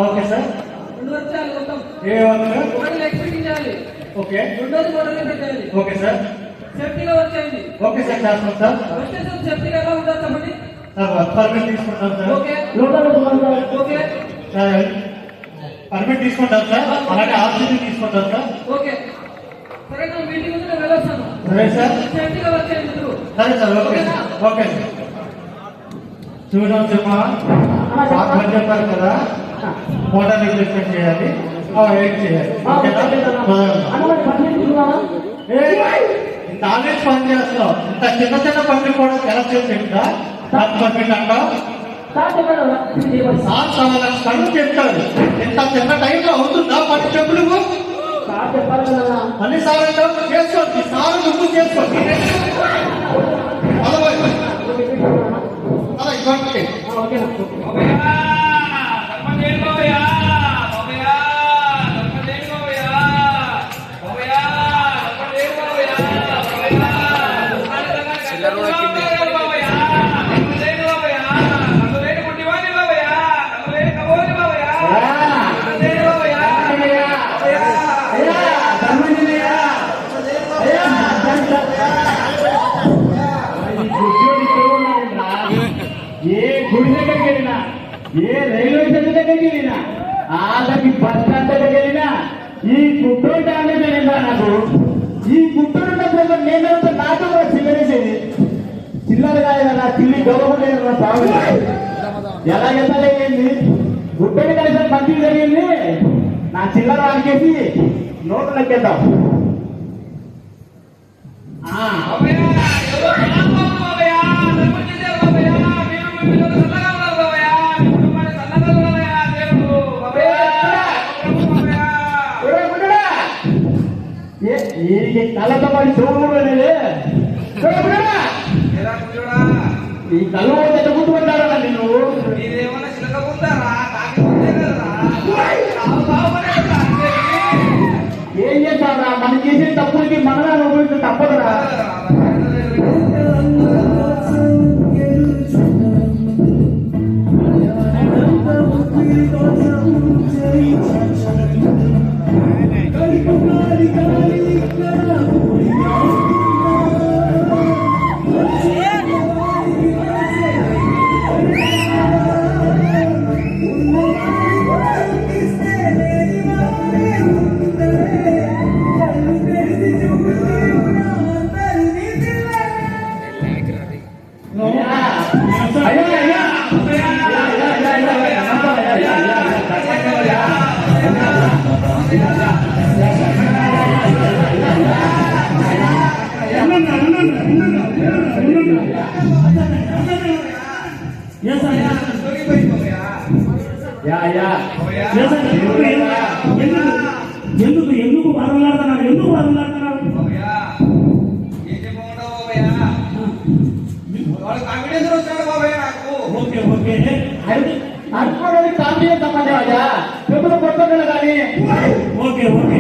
Okay sir okay okay sir సేఫ్టీగా వచ్చేయండి. Okay sir చేస్తాం సార్. సేఫ్టీగా ఎలా ఉంటారు చెప్పండి సార్. పర్మిట్ తీసుకుంటాం sir. Okay okay sir permit తీసుకుంటాం సార్. అలాగే ఆక్సిజన్ తీసుకుంటాం సార్. ఓకే సరే నా మీటింగ్ ఉంది నేను వెళ్ళొస్తాను. సరే సార్ సేఫ్టీగా వచ్చేయండి మీరు. సరే సార్ ఓకే ఓకే సార్. చూడండి చెప్పా సార్ చెప్పారు కదా మోటార్ రిప్లేస్మెంట్ చేయాలి వెయిట్ చేయాలి. నాలెడ్జ్ పని చేస్తావు ఇంత చిన్న చిన్న పనులు కూడా ఎలా చేసేదా పర్మిట్ అంటావు సార్ చాలా కళ్ళు చెప్తాడు. ఇంత చిన్న టైంలో అవుతుందా పని చెప్పు నువ్వు అన్ని సార్ చేసుకోండి సార్ నువ్వు చేసుకోండి అలా ఇవ్వండి. ఏ గుడి దగ్గరికి వెళ్ళినా ఏ రైల్వే స్టేషన్ దగ్గరికి వెళ్ళినా ఆళ్ళకి బస్ స్టాండ్ దగ్గరికి వెళ్ళినా ఈ గుట్టూరు డామేజ్ అయిందా నాకు ఈ గుట్టూరు ఉన్నప్పుడు నేను నాకు కూడా చిల్లరేసేది చిల్లర కాదు కదా చిల్లి గౌరవం సాగు ఎలా వెళ్ళలేంది గుట్టూరు కలిసి మంచిగా జరిగింది నా చిల్లర వాడికేసి నోట్లు లెక్కేద్దాం. కళ్ళతో పాటు చూడలేదు ఈ కళ్ళు పోతే గుర్తుపడ్డారా నువ్వు ఏం చేస్తారా మనం చేసే తప్పులకి మనమే అనుభవించడం తప్పదురా. ఎందుకు బాధలాడుతున్నారు ఎందుకు బాధలాడుతున్నారు ఓకే ఓకే అనుకోవడానికి కాంపిటెన్స్ సంబంధం అయ్యా ఎప్పుడు కొట్టగల కానీ okay okay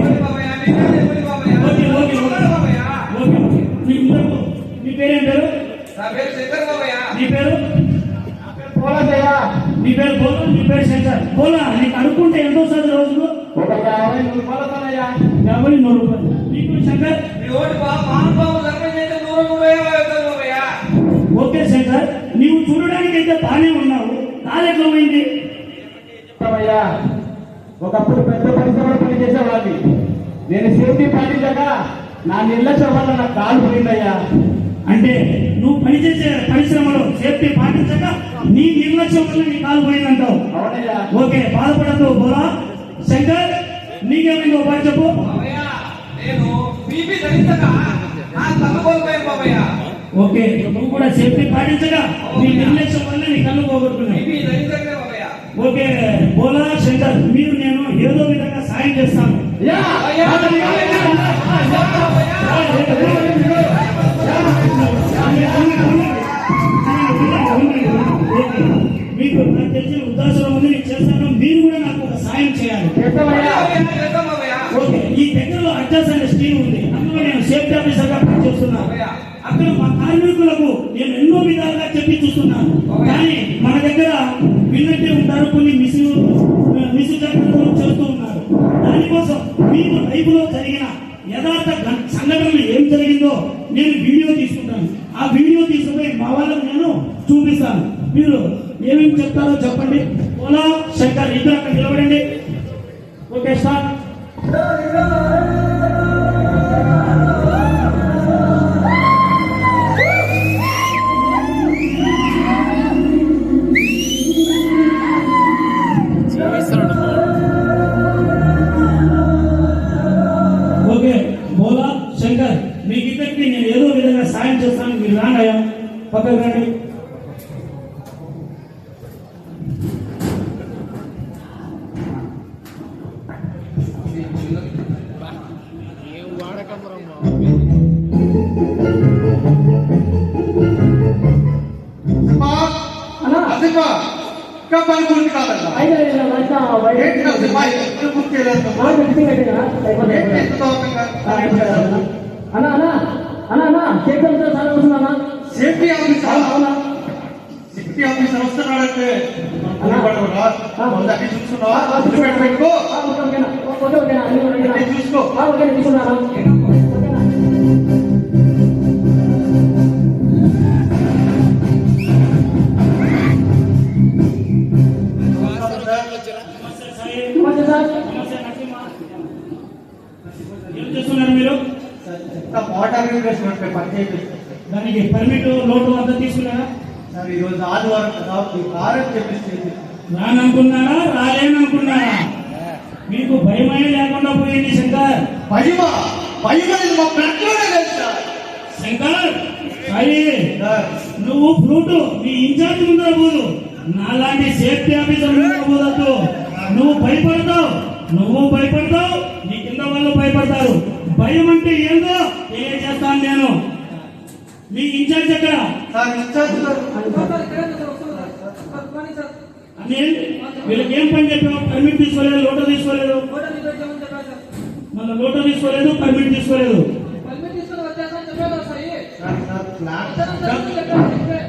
okay okay okay మీ పేరేం పేరు నీ పేరు పోలయ్యా నీ పేరు పోలా నీ పేరు శంకర్ పోలా నీకు అనుకుంటే ఎంతో సార్ రోజులు ఒక 50 పోలయ్యా 50 రూపాయలు నీకు శంకర్ ఓకే శంకర్ నీవు చూడడానికి అయితే బాగానే ఉన్నావు కాలెట్లో పోయింది ఒకప్పుడు పెద్ద పరిశ్రమలో పని చేసేవాడిని నేను సేఫ్టీ పాటించక నా నిర్లక్ష్యం వల్ల నా కాలు పోయిందయ్యా. అంటే నువ్వు పనిచేసే పరిశ్రమలో సేఫ్టీ పాటించక నీ నిర్లక్ష్యం వల్ల నీ కాలు పోయిందంటావు. ఓకే బాధపడద్దు బోలా. శంకర్ నీకేమైంది ఒక చెప్పు. ఓకే నువ్వు కూడా సేఫ్టీ పాటించగా నీ నిర్లక్ష్యం వల్ల నీ కళ్ళు పోగొట్టుకున్నావు. ఓకే బోలా శంకర్ మీరు నేను ఏదో విధంగా సాయం చేస్తాను. ఓకే చేస్తాను, మీరు కూడా నాకు ఒక సాయం చేయాలి. చేస్తామయ్యా. చేద్దాం బాబయ్య. ఓకే, ఈ దగ్గరలో అడ్రస్ అనే స్కీమ్ ఉంది, అందులో నేను సేఫ్టీ ఆఫీసర్ గా పనిచేస్తున్నాను. అక్కడ మా కార్మికులకు నేను ఎన్నో విధాలుగా చెప్పి చూస్తున్నాను, కానీ మన దగ్గర విన్నట్టే ఉంటారు, కొన్ని మిసు జాగ్రత్తలు చేస్తూ ఉన్నారు. దానికోసం మీకు లైఫ్ లో జరిగిన యథార్థ సంఘటనలు ఏం జరిగిందో నేను వీడియో తీసుకుంటాను. ఆ వీడియో తీసుకుపోయి మా వాళ్ళకు నేను చూపిస్తాను. మీరు ఏమేమి చెప్తారో చెప్పండి. ఓలా శంకర్ ఇద్దరు అక్కడ నిలబడండి. Okay start. ఓకే, బోలా శంకర్ మీకిద్దరికి నేను ఏదో విధంగా సాయం చేస్తాను. మీరు రాండయ్యా, పక్కకు రండి. అసలు ఇంకా పని పూర్తి కాదన్నా. ఏంటి నరసింహ, ఎప్పుడు పూర్తి చేయలేదు? ఏంటి ఇంత దూరంగా? సేఫ్టీ ఆఫీసర్ సేఫ్టీ ఆఫీసర్ వస్తున్నాడంటే భయపడకూడదా? ముందు అన్ని చూసుకున్నావా? పెట్టుకో, అన్ని చూసుకో. ఏం చేస్తున్నారు మీరు? మోటార్ రిప్లేస్మెంట్ పని చేపిస్తాను దానికి పర్మిట్ లోటు అంతా తీసుకున్నారా? సార్. ఈ రోజు ఆదివారం కదా, ఈ కారం చెప్పేసి రాననుకున్నారా, రాలేననుకున్నారా? మీకు భయమైన లేకుండా పోయింది శంకర్. భయమా? భయం అనేది మా బ్లడ్లోనే లేదు సార్. శంకర్ సాయి, సార్, నువ్వు ఫ్రూట్ మీ ఇన్ఛార్జ్ ముందర పోదు, నాలాంటి సేఫ్టీ ఆఫీసర్ ముందర పోదొద్దు. నువ్వు భయపడతావు, నీ కింద వాళ్ళు భయపడతారు. భయం అంటే ఏందో తెలియజేస్తాను నేను. మీ ఇన్ఛార్జ్ ఎక్కడ? Sir incharge sir. సార్ ఇక్కడే సార్ వస్తున్నారు సార్. పోనీ సార్. అనిల్, వీళ్ళకి ఏం పని చెప్పావు? పర్మిట్ తీసుకోలేదు, లోటో తీసుకోలేదు. ఫోటో తీసుకొచ్చామని చెప్పారు సార్. మళ్ళీ లోటో తీసుకోలేదు, పర్మిట్ తీసుకోలేదు. పర్మిట్ తీసుకొని వచ్చేసామని చెప్పారు సార్. సార్ ప్లాన్ వచ్చాను సార్ అని చెప్పారు. చెప్పే.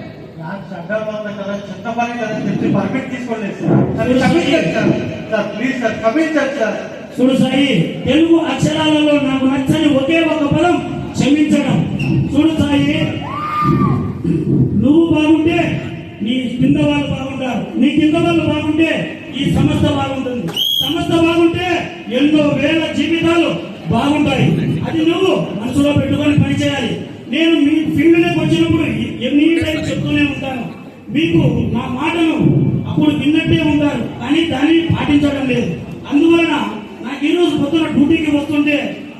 షట్డౌన్ ఉంది కదా, చిన్న పని కదా చెప్పి పర్మిట్ తీసుకోలేదు సార్. క్షమించండి సార్. సార్ ప్లీజ్ సార్, క్షమించండి సార్. చూడు సాయి, తెలుగు అక్షరాలలో నాకు నచ్చని ఒకే ఒక పదం క్షమించడం. చూడు సాయి, నువ్వు బాగుంటే నీ కింద వాళ్ళు బాగుంటారు, నీ కింద వాళ్ళు బాగుంటే ఈ సంస్థ బాగుంటుంది, సంస్థ బాగుంటే ఎన్నో వేల జీవితాలు బాగుంటాయి. అది నువ్వు మనసులో పెట్టుకొని పనిచేయాలి. నేను మీ ఫీల్డ్లోకి వచ్చినప్పుడు ఎన్ని టైం చెప్తూనే ఉంటాను, మీకు నా మాటను అప్పుడు విన్నట్టే ఉంటారు, కానీ దాన్ని పాటించడం లేదు. అందువలన నాకు ఈ రోజు పొద్దున డ్యూటీకి వస్తుంటే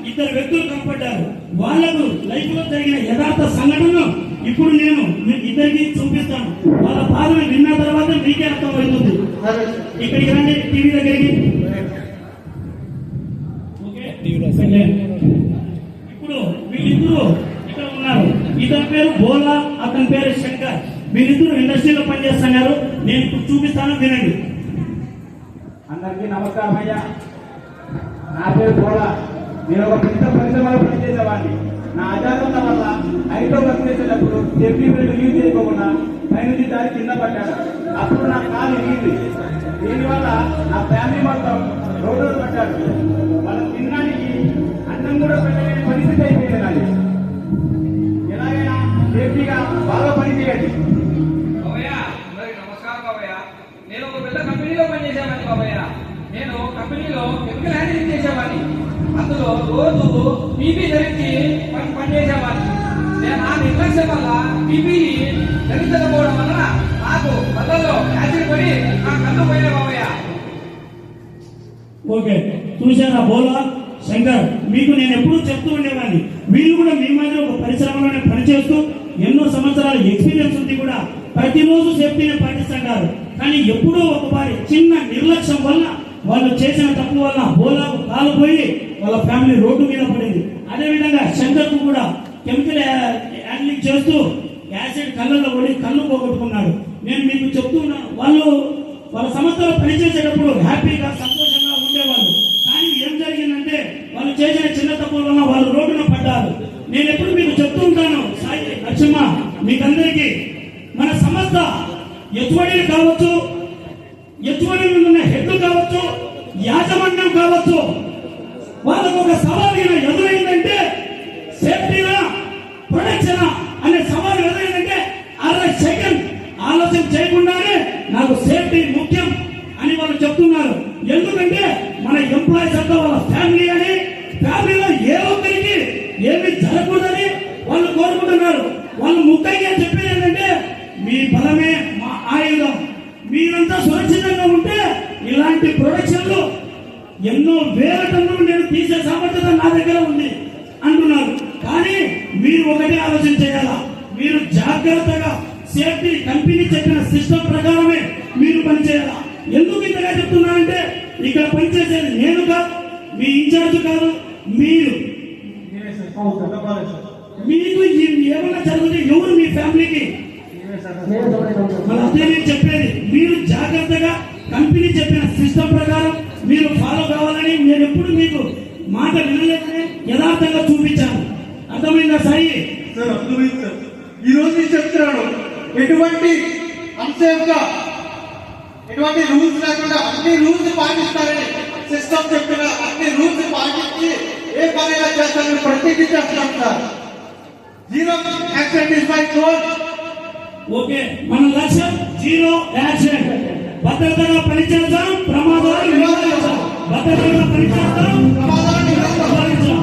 ఇద్దరు వ్యక్తులు కనపడ్డారు. వాళ్లకు లైఫ్ లో జరిగిన యథార్థ సంఘటనను ఇప్పుడు నేను ఇద్దరికి చూపిస్తాను. వాళ్ళ బాధను విన్న తర్వాత మీకే అర్థమవుతుంది. ఇక్కడికి రండి, టీవీ దగ్గరికి. ఇప్పుడు వీళ్ళిద్దరు ఇక్కడ ఉన్నారు. ఇతని పేరు బోలా, అతని పేరు శంకర్. వీళ్ళిద్దరు ఇండస్ట్రీలో పనిచేస్తున్నారు. నేను ఇప్పుడు చూపిస్తాను, వినండి. అందరికీ నమస్కారం అయ్యా. నా పేరు బోలా. నేను ఒక పెద్ద పరిశ్రమలో పనిచేసేవాడిని. నా అజాగ్రత్త వల్ల ఐదో వర్క్ చేసేటప్పుడు సేఫ్టీ బెల్ట్ రిలీజ్ చేయకుండా పైనుంచి దారి కింద పడ్డాను. అప్పుడు నా కాలు ఇరిగింది. దీనివల్ల నా ఫ్యామిలీ మొత్తం రోడ్డు పడ్డాడు. వాళ్ళ తినడానికి అన్నం కూడా పెట్టలేని పరిస్థితి అయిపోయింది నాది. ఎలాగైనా సేఫ్టీగా బాగా పనిచేయండి. బాబయ్య, మరి నమస్కారం బాబయ్య. నేను ఒక పెద్ద కంపెనీలో పనిచేసేవాడిని బాబయ్య. నేను కంపెనీలో కెమికల్ హ్యాండిలింగ్ చేసేవాడిని. అందులో రోజు పీపీ ధరించి పనిచేసేవాడిని. నేను నా నిర్లక్ష్యం వల్ల పీపీ ధరించకపోవడం వలన నాకు కళ్ళల్లో యాసిడ్ పడి నా కళ్ళు పోయినా బాబయ్య. ఓకే, చూశారా బోలా శంకర్, మీకు నేను ఎప్పుడూ చెప్తూ ఉండేవాడిని. వీళ్ళు కూడా మీ మాదిరి ఒక పరిశ్రమలోనే పనిచేస్తూ ఎన్నో సంవత్సరాల ఎక్స్పీరియన్స్ ఉంది కూడా. ప్రతిరోజు సేఫ్టీని పాటిస్తుంటారు. కానీ ఎప్పుడో ఒకసారి చిన్న నిర్లక్ష్యం వల్ల, వాళ్ళు చేసిన తప్పు వల్ల బోలాకు కాలు పోయి వాళ్ళ ఫ్యామిలీ రోడ్డు మీద పడింది. అదేవిధంగా శంకర్ కు కూడా కెమికల్ హ్యాండ్లింగ్ చేస్తూ యాసిడ్ కళ్ళల్లో పడి కళ్ళు పోగొట్టుకున్నాడు. నేను మీకు చెప్తున్నాను, వాళ్ళ సంస్థలో పనిచేసేటప్పుడు హ్యాపీగా సంతోషంగా ఉండేవాళ్ళు. కానీ ఏం జరిగిందంటే వాళ్ళు చేసిన చిన్న తప్పుల వల్ల వాళ్ళు రోడ్డున పడ్డారు. నేను ఎప్పుడు మీకు చెప్తూ ఉంటాను, సాయి లక్ష్మ మీకందరికీ మన సంస్థ ఎటువంటి కావచ్చు, ఎటువంటి ఉన్న హెడ్ కావచ్చు, యాజమాన్యం కావచ్చు, వాళ్ళకు ఒక సవాల్ ఎదురైందంటే సేఫ్టీనా ప్రొడక్షనా అనే సవాల్ ఎదురైందంటే 60 సెకండ్ ఆలోచన చేయకుండానే నాకు సేఫ్టీ ముఖ్యం అని వాళ్ళు చెప్తున్నారు. ఎందుకంటే మన ఎంప్లాయీస్ అంతా వాళ్ళ ఫ్యామిలీ అని, ఫ్యామిలీలో ఏ ఒక్కరికి ఏమి జరగకూడదని వాళ్ళు కోరుకుంటున్నారు. వాళ్ళు ముఖ్యంగా చెప్పేది ఏంటంటే మీ బలమే మా ఆయుధం, మీరంతా సురక్షితంగా ఉంటే ఇలాంటి ప్రొడక్షన్లు ఎన్నో వేల టన్నులు నేను తీసే సామర్థ్యత నా దగ్గర ఉంది అంటున్నారు. కానీ మీరు ఒకటే ఆలోచన చేయాలా, మీరు జాగ్రత్తగా సేఫ్టీ కంపెనీ చెప్పిన సిస్టమ్ ప్రకారమే మీరు పనిచేయాలా. ఎందుకు ఇంతగా చెప్తున్నానంటే ఇక్కడ పనిచేసేది నేను కాదు, మీ ఇన్ఛార్జ్ కాదు, మీరు. మీకు ఏమన్నా జరిగితే ఎవరు మీ ఫ్యామిలీకి అదే నేను చెప్పేది. మీరు జాగ్రత్తగా కంపెనీ చెప్పిన సిస్టమ్ ప్రకారం మీరు ఫాలో కావాలని నేను ఎప్పుడు మీకు మాట వినలేదని యథార్థంగా చూపించాను. అర్థమైందా సాయి? సార్ అర్థమైంది సార్. ఈ రోజు నేను చెప్తున్నాను, ఎటువంటి అన్సేఫ్ గా ఎటువంటి రూల్స్ లేకుండా అన్ని రూల్స్ పాటిస్తారని సిస్టమ్ చెప్పిన అన్ని రూల్స్ పాటించి ఏ పనైనా చేస్తారని ప్రతిజ్ఞ చేస్తున్నాం sir. Zero accident is my goal. Okay, మన లక్ష్యం జీరో యాక్సిడెంట్. భద్రతగా పనిచేద్దాం, ప్రమాదాలు నివారించాం. భద్రతగా పనిచేద్దాం, ప్రమాదాలు నివారించాం.